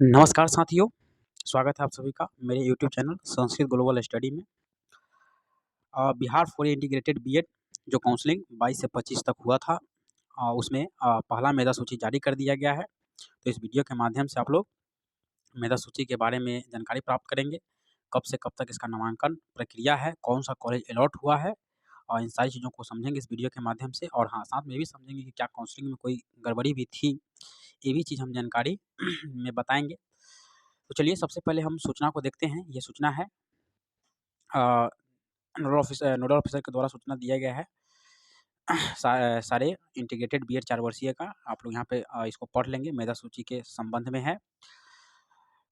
नमस्कार साथियों, स्वागत है आप सभी का मेरे YouTube channel Sanskrit global study में। बिहार फॉर इंटीग्रेटेड बीएड जो काउंसलिंग 22 से 25 तक हुआ था, उसमें पहला मेधा सूची जारी कर दिया गया है। तो इस वीडियो के माध्यम से आप लोग मेधा सूची के बारे में जानकारी प्राप्त करेंगे। कब से कब तक इसका नामांकन प्रक्रिया है, कौन सा कॉलेज अलॉट हुआ है, और इन सारी चीज़ों को समझेंगे इस वीडियो के माध्यम से। और हाँ, साथ में ये भी समझेंगे कि क्या काउंसलिंग में कोई गड़बड़ी भी थी, ये भी चीज़ हम जानकारी में बताएँगे। तो चलिए सबसे पहले हम सूचना को देखते हैं। ये सूचना है अ, नोडल ऑफिसर के द्वारा सूचना दिया गया है सारे इंटीग्रेटेड बीएड 4 वर्षीय का। आप लोग यहाँ पे इसको पढ़ लेंगे, मेधा सूची के संबंध में है।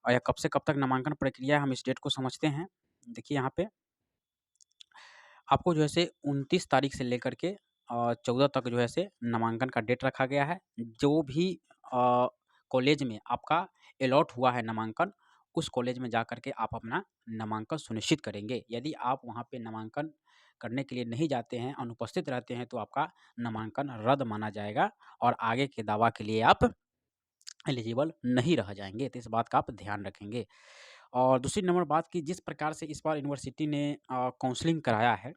और यह कब से कब तक नामांकन प्रक्रिया है, हम इस डेट को समझते हैं। देखिए यहाँ पे आपको जो है से 29 तारीख से लेकर के 14 तक जो है से नामांकन का डेट रखा गया है। जो भी कॉलेज में आपका अलॉट हुआ है नामांकन, उस कॉलेज में जा कर के आप अपना नामांकन सुनिश्चित करेंगे। यदि आप वहाँ पे नामांकन करने के लिए नहीं जाते हैं, अनुपस्थित रहते हैं, तो आपका नामांकन रद्द माना जाएगा और आगे के दावा के लिए आप एलिजिबल नहीं रह जाएँगे। तो इस बात का आप ध्यान रखेंगे। और दूसरी नंबर बात कि जिस प्रकार से इस बार यूनिवर्सिटी ने काउंसलिंग कराया है,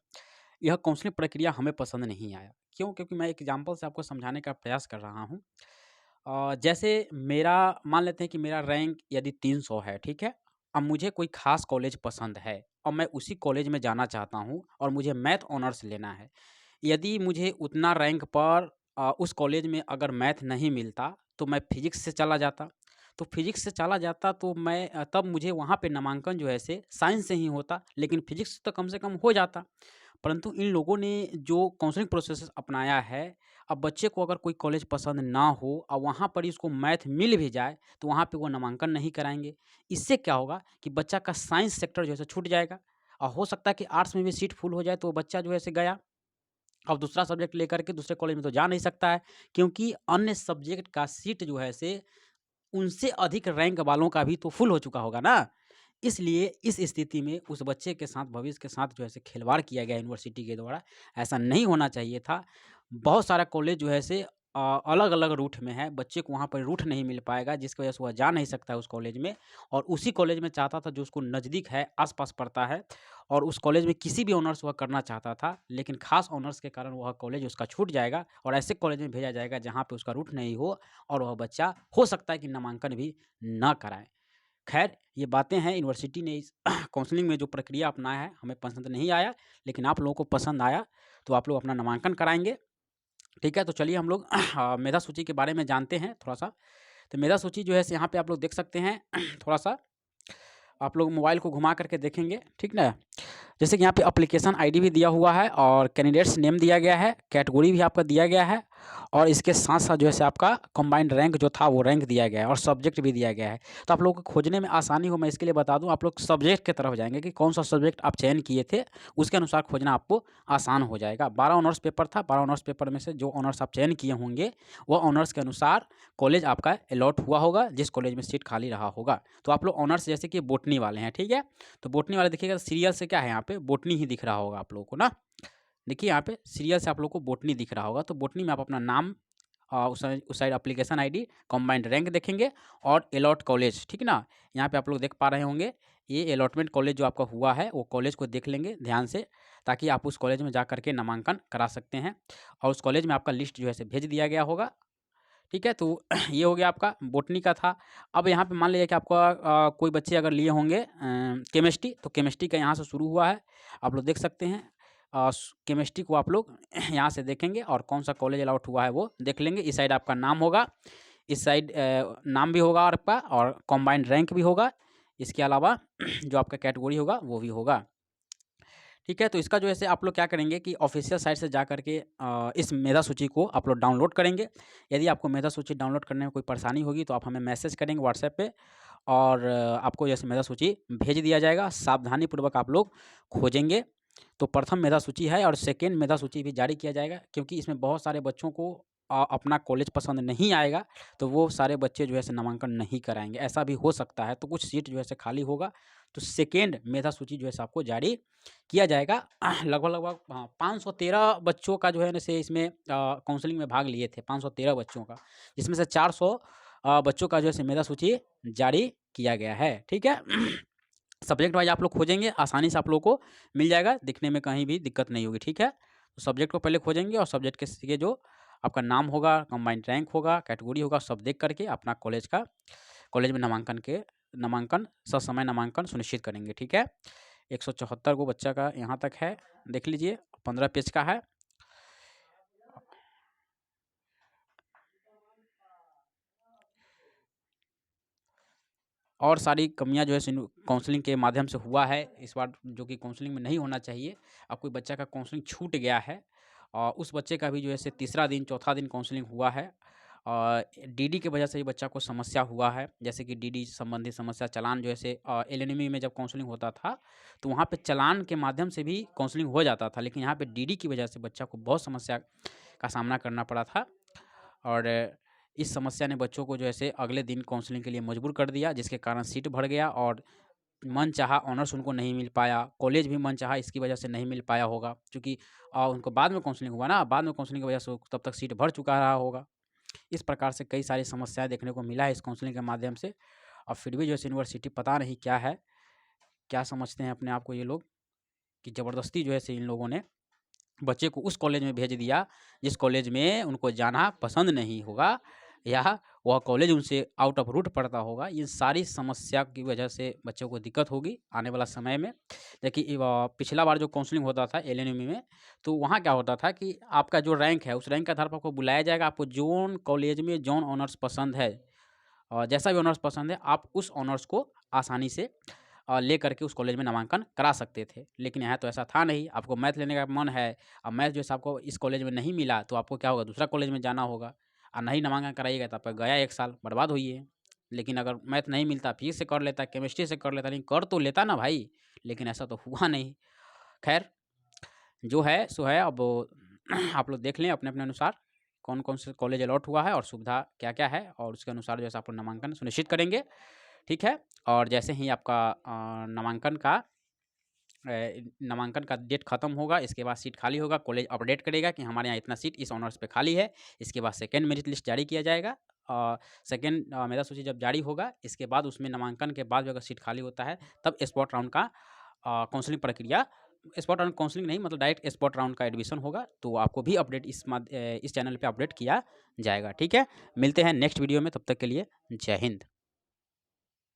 यह काउंसलिंग प्रक्रिया हमें पसंद नहीं आया। क्यों? क्योंकि मैं एक एग्ज़ाम्पल से आपको समझाने का प्रयास कर रहा हूँ। जैसे मेरा मान लेते हैं कि मेरा रैंक यदि 300 है, ठीक है? अब मुझे कोई ख़ास कॉलेज पसंद है और मैं उसी कॉलेज में जाना चाहता हूँ और मुझे मैथ ऑनर्स लेना है। यदि मुझे उतना रैंक पर उस कॉलेज में अगर मैथ नहीं मिलता, तो मैं फ़िज़िक्स से चला जाता। तो फ़िज़िक्स से चला जाता तो मैं तब मुझे वहाँ पे नामांकन जो है से साइंस से ही होता, लेकिन फ़िज़िक्स तो कम से कम हो जाता। परंतु इन लोगों ने जो काउंसलिंग प्रोसेस अपनाया है, अब बच्चे को अगर कोई कॉलेज पसंद ना हो और वहाँ पर ही उसको मैथ मिल भी जाए, तो वहाँ पे वो नामांकन नहीं कराएँगे। इससे क्या होगा कि बच्चा का साइंस सेक्टर जो है सो छूट जाएगा और हो सकता है कि आर्ट्स में भी सीट फुल हो जाए, तो वो बच्चा जो है से गया। अब दूसरा सब्जेक्ट लेकर के दूसरे कॉलेज में तो जा नहीं सकता है, क्योंकि अन्य सब्जेक्ट का सीट जो है से उनसे अधिक रैंक वालों का भी तो फुल हो चुका होगा ना। इसलिए इस स्थिति में उस बच्चे के साथ, भविष्य के साथ जो है से खिलवाड़ किया गया यूनिवर्सिटी के द्वारा, ऐसा नहीं होना चाहिए था। बहुत सारा कॉलेज जो है से अलग-अलग रूट में है, बच्चे को वहाँ पर रूट नहीं मिल पाएगा, जिसकी वजह से वह जा नहीं सकता है उस कॉलेज में, और उसी कॉलेज में चाहता था जो उसको नज़दीक है, आस-पास पड़ता है, और उस कॉलेज में किसी भी ऑनर्स वह करना चाहता था, लेकिन ख़ास ऑनर्स के कारण वह कॉलेज उसका छूट जाएगा और ऐसे कॉलेज में भेजा जाएगा जहाँ पे उसका रूट नहीं हो, और वह बच्चा हो सकता है कि नामांकन भी ना कराए। ख़ैर, ये बातें हैं, यूनिवर्सिटी ने इस काउंसलिंग में जो प्रक्रिया अपनाया है, हमें पसंद नहीं आया, लेकिन आप लोगों को पसंद आया, तो आप लोग अपना नामांकन कराएँगे। ठीक है? तो चलिए हम लोग मेधा सूची के बारे में जानते हैं थोड़ा-सा। तो मेधा सूची जो है स यहाँ पे आप लोग देख सकते हैं थोड़ा-सा, आप लोग मोबाइल को घुमा कर के देखेंगे, ठीक ना? जैसे कि यहाँ पे एप्लीकेशन आईडी भी दिया हुआ है और कैंडिडेट्स नेम दिया गया है, कैटेगरी भी आपका दिया गया है, और इसके साथ-साथ जो है से आपका कंबाइंड रैंक जो था वो रैंक दिया गया है और सब्जेक्ट भी दिया गया है। तो आप लोगों को खोजने में आसानी हो, मैं इसके लिए बता दूँ, आप लोग सब्जेक्ट की तरफ जाएँगे कि कौन-सा सब्जेक्ट आप चयन किए थे, उसके अनुसार खोजना आपको आसान हो जाएगा। 12 ऑनर्स पेपर था, 12 ऑनर्स पेपर में से जो ऑनर्स आप चयन किए होंगे, वो ऑनर्स के अनुसार कॉलेज आपका अलॉट हुआ होगा, जिस कॉलेज में सीट खाली रहा होगा। तो आप लोग ऑनर्स जैसे कि बॉटनी वाले हैं, ठीक है? तो बॉटनी वाले देखिएगा, सीरियल से क्या है यहाँ पे बॉटनी ही दिख रहा होगा आप लोगों को ना। देखिए यहाँ पे सीरियल से आप लोगों को बॉटनी दिख रहा होगा, तो बॉटनी में आप अपना नाम, उस side application ID, combined rank देखेंगे और अलॉट कॉलेज, ठीक ना? यहाँ पे आप लोग देख पा रहे होंगे, ये अलॉटमेंट कॉलेज जो आपका हुआ है, वो कॉलेज को देख लेंगे ध्यान से, ताकि आप उस कॉलेज में जा कर के नामांकन करा सकते हैं, और उस कॉलेज में आपका लिस्ट जो है से भेज दिया गया होगा। ठीक है? तो ये हो गया आपका बॉटनी का था। अब यहाँ पे मान लीजिए कि आपका कोई बच्चे अगर लिए होंगे केमिस्ट्री, तो केमिस्ट्री का यहाँ से शुरू हुआ है। आप लोग देख सकते हैं। केमिस्ट्री को आप लोग यहाँ से देखेंगे और कौन-सा कॉलेज अलॉट हुआ है वो देख लेंगे। इस साइड आपका नाम होगा, इस साइड नाम भी होगा आपका और कंबाइंड रैंक भी होगा। इसके अलावा जो आपका कैटेगरी होगा वो भी होगा। ठीक है? तो इसका जो है से आप लोग क्या करेंगे कि ऑफ़िशियल साइट से जा कर के इस मेधा सूची को आप लोग डाउनलोड करेंगे। यदि आपको मेधा सूची डाउनलोड करने में कोई परेशानी होगी, तो आप हमें मैसेज करेंगे व्हाट्सएप पे, और आपको जैसे मेधा सूची भेज दिया जाएगा। सावधानीपूर्वक आप लोग खोजेंगे। तो प्रथम मेधा सूची है और सेकंड मेधा सूची भी जारी किया जाएगा, क्योंकि इसमें बहुत सारे बच्चों को अपना कॉलेज पसंद नहीं आएगा, तो वो सारे बच्चे जो है से नामांकन नहीं कराएँगे। ऐसा भी हो सकता है, तो कुछ सीट जो है से खाली होगा, तो सेकंड मेधा सूची जो है से आपको जारी किया जाएगा। लगभग-लगभग 513 बच्चों का जो है ना से इसमें काउंसलिंग में भाग लिए थे, 513 बच्चों का, जिसमें से 400 बच्चों का जो है मेधा सूची जारी किया गया है, ठीक है। सब्जेक्ट वाइज आप लोग खोजेंगे, आसानी से आप लोगों को मिल जाएगा, दिखने में कहीं भी दिक्कत नहीं होगी, ठीक है। तो सब्जेक्ट को पहले खोजेंगे और सब्जेक्ट के जो आपका नाम होगा, कंबाइंड रैंक होगा, कैटेगरी होगा, सब देख करके अपना कॉलेज में नामांकन ससमय नामांकन सुनिश्चित करेंगे, ठीक है। 174 को बच्चा का यहाँ तक है, देख लीजिए, 15 पेज का है। और सारी कमियां जो है काउंसलिंग के माध्यम से हुआ है इस बार, जो कि काउंसलिंग में नहीं होना चाहिए। अब कोई बच्चा का काउंसलिंग छूट गया है और उस बच्चे का भी जो है तीसरा दिन चौथा दिन काउंसलिंग हुआ है और डीडी की वजह से ही बच्चा को समस्या हुआ है। जैसे कि डीडी संबंधी समस्या, चालान जो है एलएनएमई में जब काउंसलिंग होता था तो वहाँ पे चालान के माध्यम से भी काउंसलिंग हो जाता था, लेकिन यहाँ पे डीडी की वजह से बच्चा को बहुत समस्या का सामना करना पड़ा था और इस समस्या ने बच्चों को जो है अगले दिन काउंसलिंग के लिए मजबूर कर दिया, जिसके कारण सीट भर गया और मनचाहा ऑनर्स उनको नहीं मिल पाया। कॉलेज भी मनचाहा इसकी वजह से नहीं मिल पाया होगा, क्योंकि उनको बाद में काउंसलिंग हुआ ना, बाद में काउंसलिंग की वजह से तब तक सीट भर चुका रहा होगा। इस प्रकार से कई सारी समस्याएं देखने को मिला है इस काउंसलिंग के माध्यम से। और फिर भी जो है यूनिवर्सिटी पता नहीं क्या है, क्या समझते हैं अपने आप को ये लोग, कि ज़बरदस्ती जो है इन लोगों ने बच्चे को उस कॉलेज में भेज दिया जिस कॉलेज में उनको जाना पसंद नहीं होगा या वह कॉलेज उनसे आउट ऑफ रूट पड़ता होगा। ये सारी समस्या की वजह से बच्चों को दिक्कत होगी आने वाला समय में। देखिए पिछला बार जो काउंसलिंग होता था एलएनएमई में, तो वहाँ क्या होता था कि आपका जो रैंक है उस रैंक के आधार पर आपको बुलाया जाएगा। आपको जोन कॉलेज में जोन ऑनर्स पसंद है और जैसा भी ऑनर्स पसंद है आप उस ऑनर्स को आसानी से ले करके उस कॉलेज में नामांकन करा सकते थे। लेकिन यहाँ तो ऐसा था नहीं। आपको मैथ लेने का मन है और मैथ जो है आपको इस कॉलेज में नहीं मिला तो आपको क्या होगा, दूसरा कॉलेज में जाना होगा और नहीं नामांकन कराइएगा तो आपका गया 1 साल बर्बाद हुई है। लेकिन अगर मैथ नहीं मिलता, फिजिक्स से कर लेता, केमिस्ट्री से कर लेता, लेकिन कर तो लेता ना भाई, लेकिन ऐसा तो हुआ नहीं। खैर जो है सो है। अब आप लोग देख लें अपने अपने अनुसार कौन कौन से कॉलेज अलॉट हुआ है और सुविधा क्या क्या है, और उसके अनुसार जो है आप लोग नामांकन सुनिश्चित करेंगे, ठीक है। और जैसे ही आपका नामांकन का डेट खत्म होगा, इसके बाद सीट खाली होगा, कॉलेज अपडेट करेगा कि हमारे यहाँ इतना सीट इस ऑनर्स पे खाली है। इसके बाद सेकंड मेरिट लिस्ट जारी किया जाएगा। सेकंड मेधा सूची जब जारी होगा, इसके बाद उसमें नामांकन के बाद अगर सीट खाली होता है तब स्पॉट राउंड का काउंसलिंग प्रक्रिया, स्पॉट राउंड काउंसलिंग नहीं मतलब डायरेक्ट स्पॉट राउंड का एडमिशन होगा। तो आपको भी अपडेट इस चैनल पे अपडेट किया जाएगा, ठीक है। मिलते हैं नेक्स्ट वीडियो में, तब तक के लिए जय हिंद।